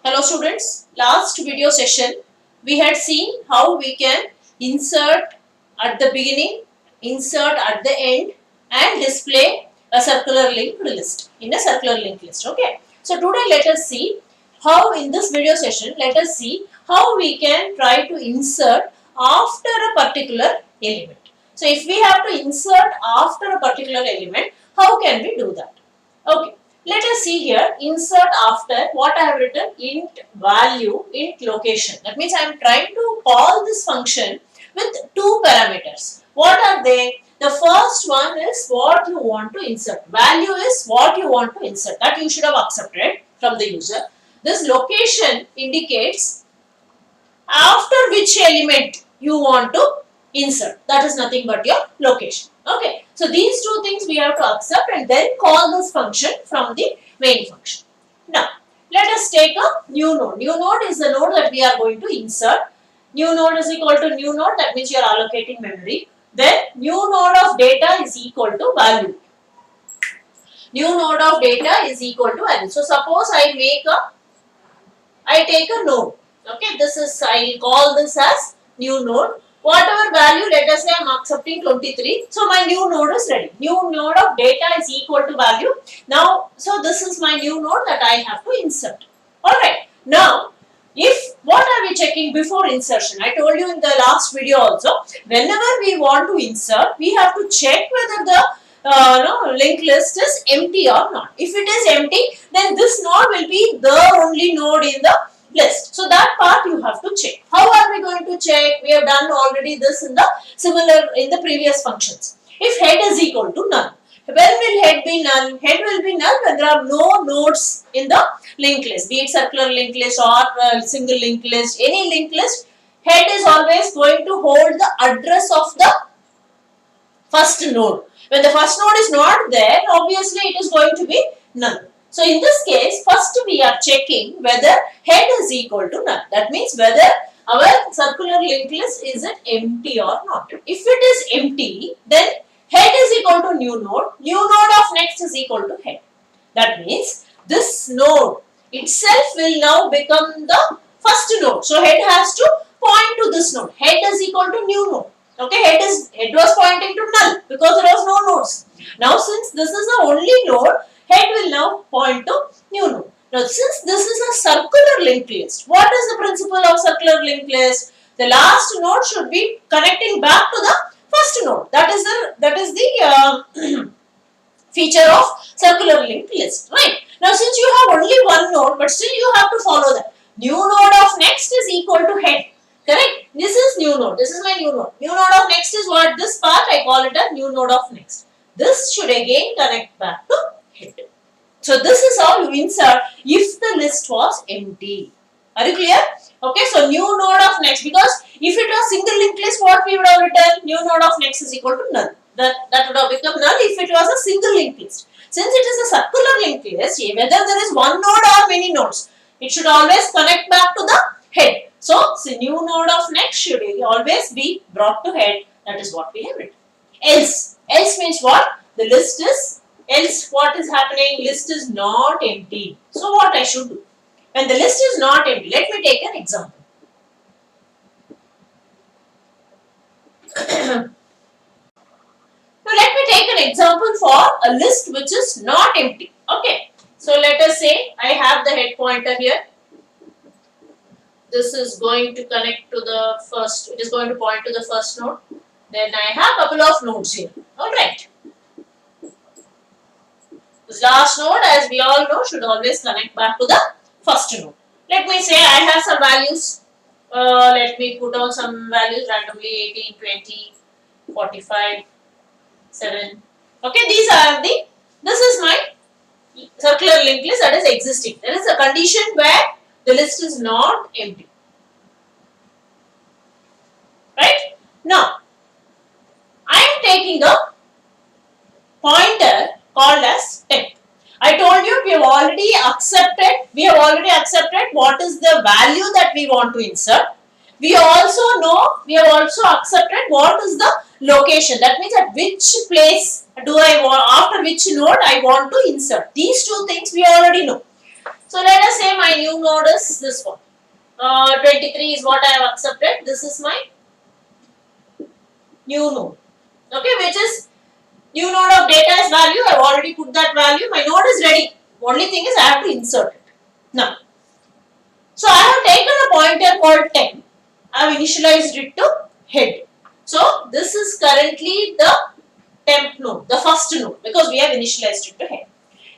Hello students, last video session we had seen how we can insert at the beginning, insert at the end and display a circular linked list in a circular linked list. Okay. So today let us see how in this video session let us see how we can try to insert after a particular element. So if we have to insert after a particular element, how can we do that? Okay. Let us see here, insert after what I have written, int value, int location. That means I am trying to call this function with two parameters. What are they? The first one is what you want to insert. Value is what you want to insert. That you should have accepted from the user. This location indicates after which element you want to insert. That is nothing but your location. Okay. So these two things we have to accept and then call this function from the main function. Now, let us take a new node. New node is the node that we are going to insert. New node is equal to new node. That means you are allocating memory. Then new node of data is equal to value. New node of data is equal to value. So suppose I take a node. Okay, this is, I will call this as new node. Whatever value, let us say I am accepting 23. So my new node is ready. New node of data is equal to value. Now, so this is my new node that I have to insert. Alright. Now, what are we checking before insertion? I told you in the last video also, whenever we want to insert, we have to check whether the linked list is empty or not. If it is empty, then this node will be the only node in the list. So that part you have to check. How are we going to check? We have done already this in the previous functions. If head is equal to null. When will head be null? Head will be null when there are no nodes in the linked list, be it circular linked list or single linked list, any linked list. Head is always going to hold the address of the first node. When the first node is not there, obviously it is going to be null. So in this case, first we are checking whether head is equal to null. That means whether our circular linked list is it empty or not. If it is empty, then head is equal to new node. New node of next is equal to head. That means this node itself will now become the first node. So head has to point to this node. Head is equal to new node. Okay, head was pointing to null because there was no nodes. Now since this is the only node, head will now point to new node. Now since this is a circular linked list, what is the principle of circular linked list? The last node should be connecting back to the first node. That is the feature of circular linked list, right? Now since you have only one node, but still you have to follow that. New node of next is equal to head. Correct? This is new node. This is my new node. New node of next is what? This part I call it as new node of next. This should again connect back to head. So this is how you insert if the list was empty. Are you clear? Okay, so new node of next, because if it was single linked list, what we would have written? New node of next is equal to null. That would have become null if it was a single linked list. Since it is a circular linked list, whether there is one node or many nodes, it should always connect back to the head. So new node of next should always be brought to head. That is what we have written. Else means what? The list is, else what is happening? List is not empty. So what I should do? When the list is not empty, let me take an example. Now let me take an example for a list which is not empty. Okay. So let us say I have the head pointer here. This is going to connect to the first, it is going to point to the first node. Then I have a couple of nodes here. Alright. This last node, as we all know, should always connect back to the first node. Let me say I have some values. Let me put on some values randomly, 18, 20, 45, 7. Okay, this is my circular linked list that is existing. There is a condition where the list is not empty. Right? Now, I am taking a pointer called as temp. I told you we have already accepted what is the value that we want to insert. We also accepted what is the location. That means at which place do I want, after which node I want to insert. These two things we already know. So let us say my new node is this one. 23 is what I have accepted. This is my new node. Okay, which is new node of data is value. I have already put that value. My node is ready. Only thing is I have to insert it. Now, so I have taken a pointer called temp. I have initialized it to head. So this is currently the temp node, the first node, because we have initialized it to head.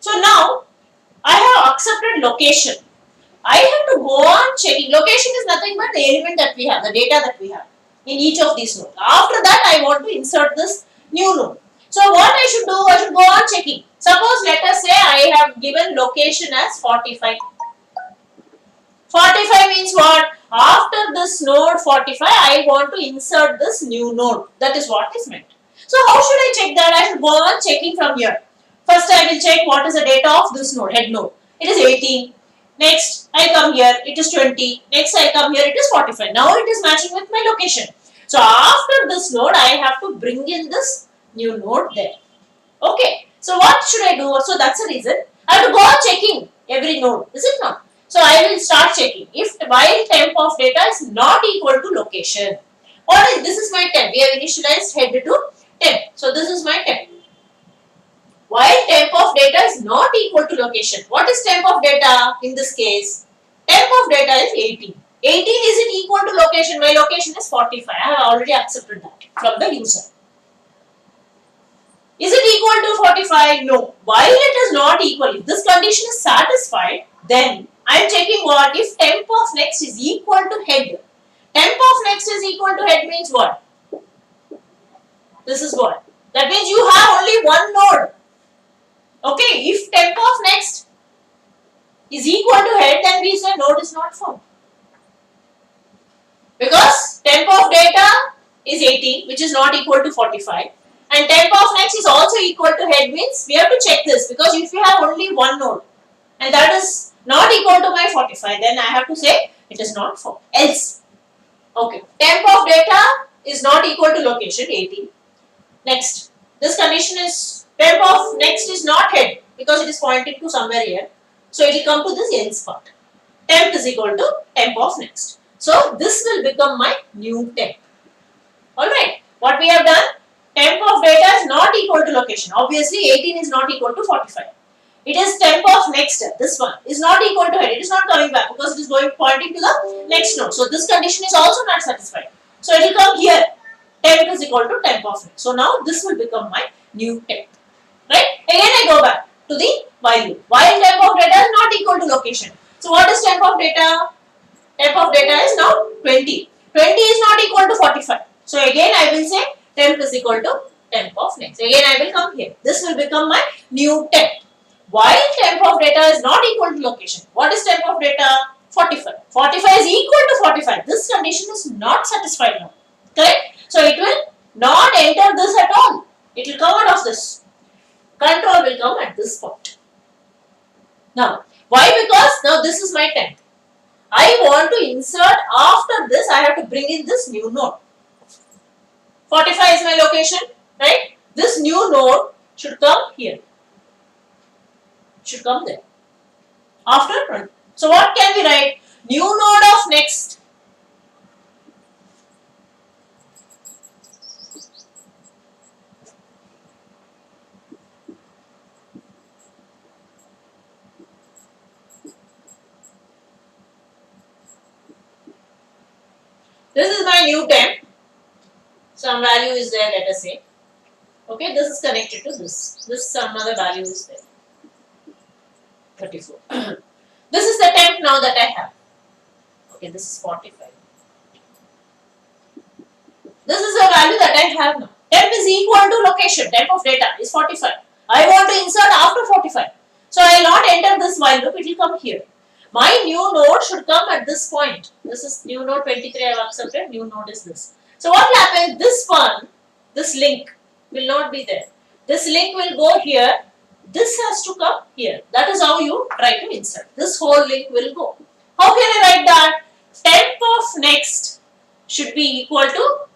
So now I have accepted location. I have to go on checking. Location is nothing but the element that we have, the data that we have in each of these nodes. After that, I want to insert this new node. So what I should do, I should go on checking. Suppose let us say I have given location as 45. 45 means what? After this node 45, I want to insert this new node. That is what is meant. So how should I check that? I should go on checking from here. First I will check what is the data of this node, head node. It is 18. Next I come here, it is 20. Next I come here, it is 45. Now it is matching with my location. So after this node, I have to bring in this new node there. Okay. So what should I do? So that's the reason. I have to go on checking every node. Is it not? So I will start checking if while temp of data is not equal to location. Or this is my temp. We have initialized head to temp. So this is my temp. While temp of data is not equal to location. What is temp of data in this case? Temp of data is 18. 18 is it equal to location? My location is 45. I have already accepted that from the user. Is it equal to 45? No. While it is not equal, if this condition is satisfied, then I am checking what? If temp of next is equal to head. Temp of next is equal to head means what? This is what? That means you have only one node. Okay, if temp of next is equal to head, then we say node is not found. Because temp of data is 18, which is not equal to 45. And temp of next is also equal to head means we have to check this, because if you have only one node and that is not equal to my 45, then I have to say it is not found. Else, okay, temp of data is not equal to location 18. Next, this condition is temp of next is not head because it is pointing to somewhere here. So it will come to this else part. Temp is equal to temp of next. So this will become my new temp. Alright, what we have done? Temp of data is not equal to location. Obviously 18 is not equal to 45. It is temp of next, this one is not equal to head. It is not coming back because it is going pointing to the next node. So this condition is also not satisfied. So it will come here. Temp is equal to temp of next. So now this will become my new temp. Right? Again I go back to the while loop. While temp of data is not equal to location. So what is temp of data? Temp of data is now 20. 20 is not equal to 45. So again I will say temp is equal to temp of next. Again I will come here. This will become my new temp. While temp of data is not equal to location. What is temp of data? 45. 45 is equal to 45. This condition is not satisfied now. Correct? So it will not enter this at all. It will come out of this. Control will come at this point. Now, why? Because now this is my temp. I want to insert after this, I have to bring in this new node. 45 is my location, right? This new node should come here. Should come there. After 20. So what can we write? New node of next. This is my new temp. Some value is there, let us say. Okay, this is connected to this. This some other value is there. 34. This is the temp now that I have. Okay, this is 45. This is the value that I have now. Temp is equal to location. Temp of data is 45. I want to insert after 45. So I will not enter this while loop. It will come here. My new node should come at this point. This is new node 23 I have accepted. New node is this. So what will happen? This one, this link will not be there. This link will go here. This has to come here. That is how you try to insert. This whole link will go. How can I write that? Temp of next should be equal to,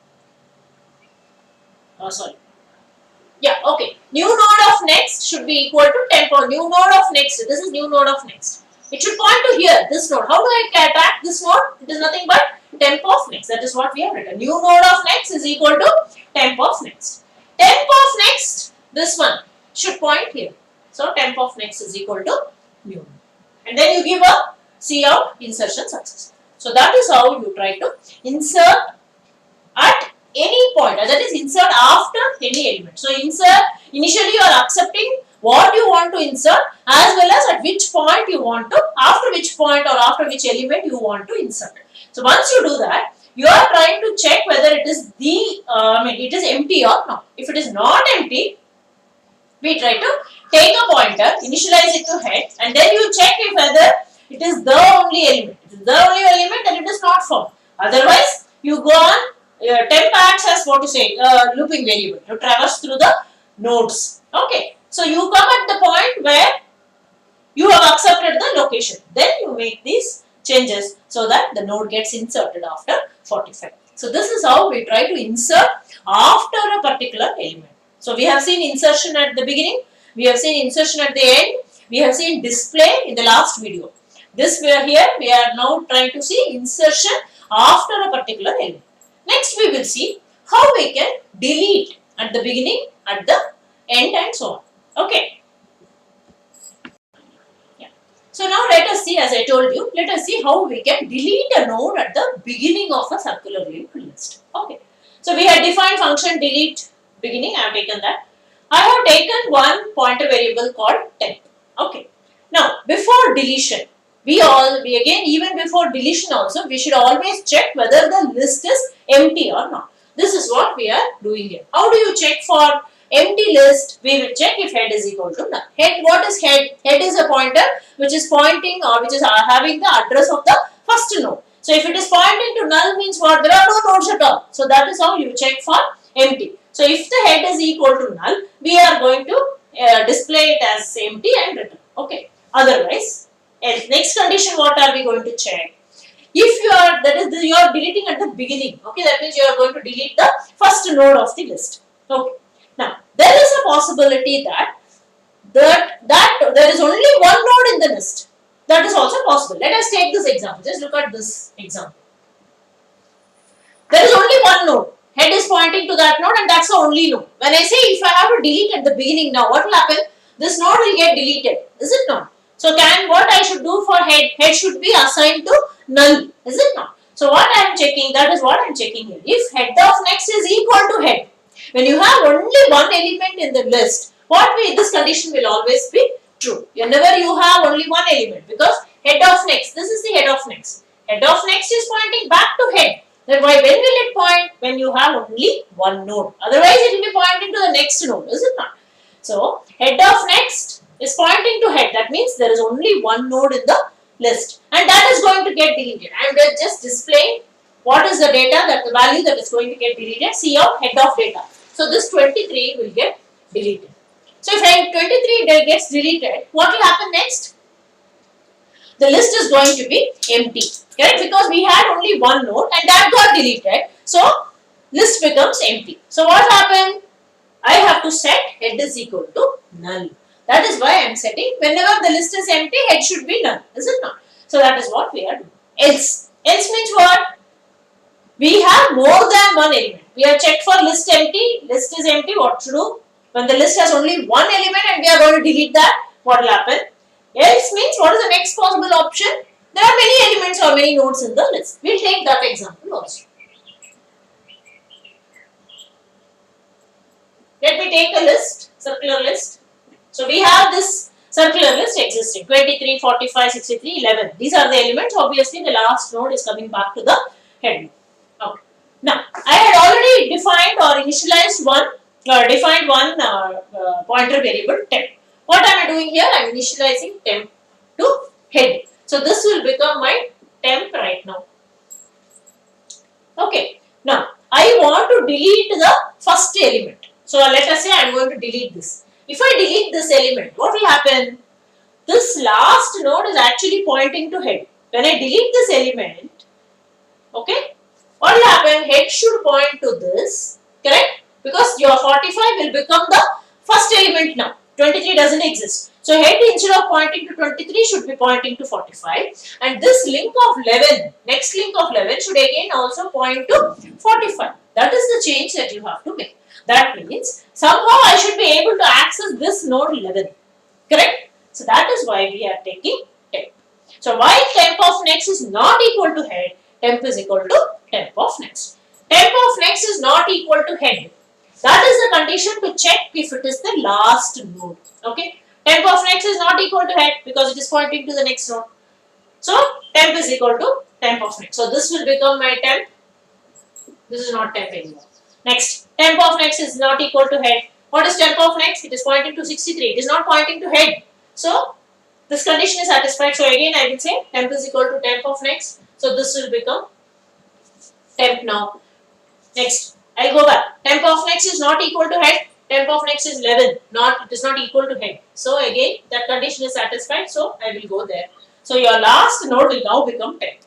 new node of next should be equal to temp of new node of next. This is new node of next. It should point to here, this node. How do I attack this node? It is nothing but temp of next. That is what we have written. New node of next is equal to temp of next. Temp of next, this one should point here. So temp of next is equal to new node. And then you give a cout insertion success. So that is how you try to insert at any point, that is insert after any element. So insert, initially you are accepting what you want to insert as well as at which point you want to, after which point or after which element you want to insert. So once you do that, you are trying to check whether it is it is empty or not. If it is not empty, we try to take a pointer, initialize it to head, and then you check if whether it is the only element. If it is the only element, then it is not found. Otherwise, you go on, temp acts as what to say, looping variable to traverse through the nodes. Okay. So you come at the point where you have accepted the location. Then you make these changes so that the node gets inserted after 45. So this is how we try to insert after a particular element. So we have seen insertion at the beginning, we have seen insertion at the end, we have seen display in the last video. This we are now trying to see insertion after a particular element. Next we will see how we can delete at the beginning, at the end and so on. Okay. Yeah. So now let us see, as I told you, let us see how we can delete a node at the beginning of a circular linked list. Okay. So we had defined function delete beginning, I have taken that. I have taken one pointer variable called temp. Okay. Now before deletion, we again, even before deletion also, we should always check whether the list is empty or not. This is what we are doing here. How do you check for empty list? We will check if head is equal to null. Head, what is head? Head is a pointer which is pointing or which is having the address of the first node. So if it is pointing to null means what? There are no nodes at all. So that is how you check for empty. So if the head is equal to null, we are going to display it as empty and return. Okay. Otherwise, next condition, what are we going to check? If you are, you are deleting at the beginning. Okay, that means you are going to delete the first node of the list. Okay. Now, there is a possibility that there is only one node in the list. That is also possible. Let us take this example. Just look at this example. There is only one node. Head is pointing to that node and that's the only node. When I say if I have to delete at the beginning now, what will happen? This node will get deleted. Is it not? So what I should do for head? Head should be assigned to null. Is it not? So what I am checking, that is what I am checking here. If head of next is equal to head, when you have only one element in the list, this condition will always be true. Whenever you have only one element, because head of next, this is the head of next. Head of next is pointing back to head. Then when will it point? When you have only one node. Otherwise, it will be pointing to the next node, is it not? So, head of next is pointing to head. That means there is only one node in the list. And that is going to get deleted. I am just displaying what is the data, that the value that is going to get deleted. Cout head of data. So, this 23 will get deleted. So, if 23 gets deleted, what will happen next? The list is going to be empty. Correct? Because we had only one node and that got deleted. So, list becomes empty. So, what happened? I have to set head is equal to null. That is why I am setting, whenever the list is empty, head should be null. Is it not? So, that is what we are doing. Else means what? We have more than one element. We have checked for list empty. List is empty. What to do? When the list has only one element and we are going to delete that, what will happen? Else means what is the next possible option? There are many elements or many nodes in the list. We will take that example also. Let me take a list, circular list. So we have this circular list existing, 23, 45, 63, 11. These are the elements. Obviously, the last node is coming back to the head. Okay. Now, I had already defined or initialized one pointer variable temp. What am I doing here? I am initializing temp to head. So this will become my temp right now. Okay. Now, I want to delete the first element. So let us say I am going to delete this. If I delete this element, what will happen? This last node is actually pointing to head. When I delete this element, okay, what will happen? Head should point to this, correct? Because your 45 will become the first element now. 23 doesn't exist. So head instead of pointing to 23 should be pointing to 45, and this link of 11, next link of 11 should again also point to 45. That is the change that you have to make. That means somehow I should be able to access this node 11. Correct? So that is why we are taking temp. So while temp of next is not equal to head, temp is equal to temp of next. Temp of next is not equal to head. That is the condition to check if it is the last node. Okay. Temp of next is not equal to head because it is pointing to the next node. So temp is equal to temp of next. So this will become my temp. This is not temp anymore. Next, temp of next is not equal to head. What is temp of next? It is pointing to 63. It is not pointing to head. So this condition is satisfied. So again I will say temp is equal to temp of next. So this will become temp now. Next, I'll go back. Temp of next is not equal to head. Temp of next is 11. It is not equal to head. So again that condition is satisfied. So I will go there. So your last node will now become temp.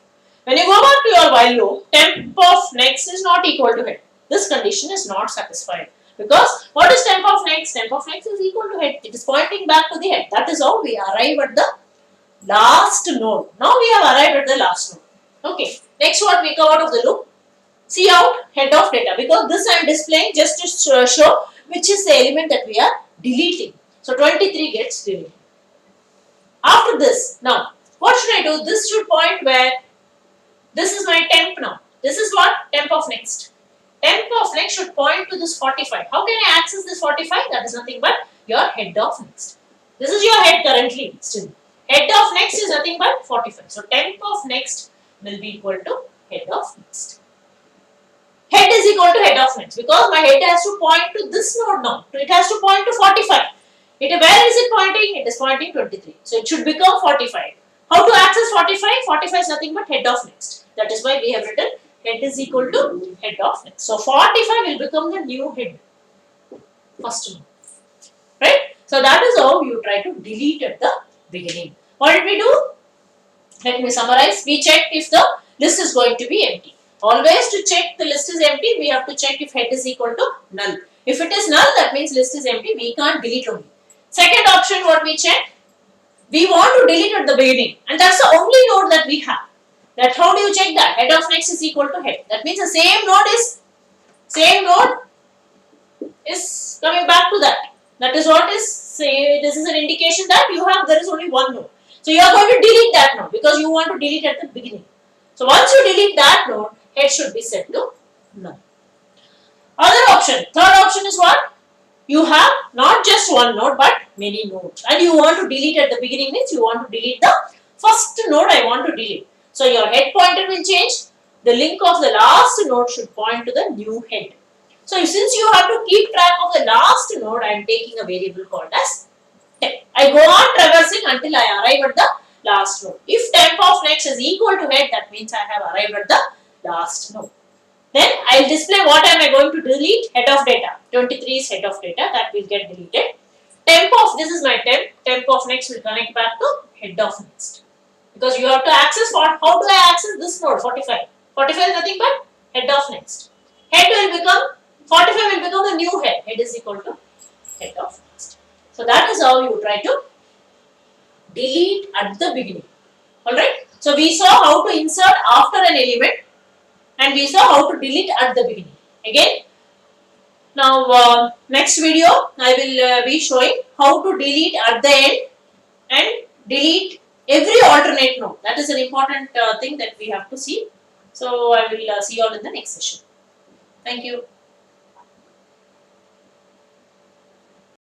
When you go back to your while loop, temp of next is not equal to head. This condition is not satisfied. Because what is temp of next? Temp of next is equal to head. It is pointing back to the head. That is how we arrive at the last node. Now we have arrived at the last node. Okay. Next what we come out of the loop? See out head of data. Because this I am displaying just to show which is the element that we are deleting. So 23 gets deleted. After this, now what should I do? This should point where this is my temp now. This is what? Temp of next. Temp of next should point to this 45. How can I access this 45? That is nothing but your head of next. This is your head currently still. Head of next is nothing but 45. So temp of next will be equal to head of next. Head is equal to head of next because my head has to point to this node now. It has to point to 45. Where is it pointing? It is pointing 23. So it should become 45. How to access 45? 45 is nothing but head of next. That is why we have written head is equal to head of next. So 45 will become the new head. First one. Right? So that is how you try to delete at the beginning. What did we do? Let me summarize. We checked if the list is going to be empty. Always to check the list is empty, we have to check if head is equal to null. If it is null, that means list is empty. We can't delete only. Second option, what we check? We want to delete at the beginning, and that's the only node that we have. That how do you check that? Head of next is equal to head. That means the same node is coming back to that. That is what is say. This is an indication that there is only one node. So you are going to delete that node because you want to delete at the beginning. So once you delete that node, head should be set to null. Other option, third option is what? You have not just one node but many nodes, and you want to delete at the beginning means you want to delete the first node I want to delete. So your head pointer will change. The link of the last node should point to the new head. So since you have to keep track of the last node, I am taking a variable called as temp. I go on traversing until I arrive at the last node. If temp of next is equal to head, that means I have arrived at the last node. Then I will display what am I going to delete? Head of data. 23 is head of data, that will get deleted. Temp of, this is my temp of next will connect back to head of next. Because you have to access what? How do I access this node? 45. 45 is nothing but head of next. Head will become, 45 will become the new head. Head is equal to head of next. So that is how you try to delete at the beginning. Alright. So we saw how to insert after an element, and we saw how to delete at the beginning. Again, now next video I will be showing how to delete at the end and delete every alternate node. That is an important thing that we have to see. So I will see you all in the next session. Thank you.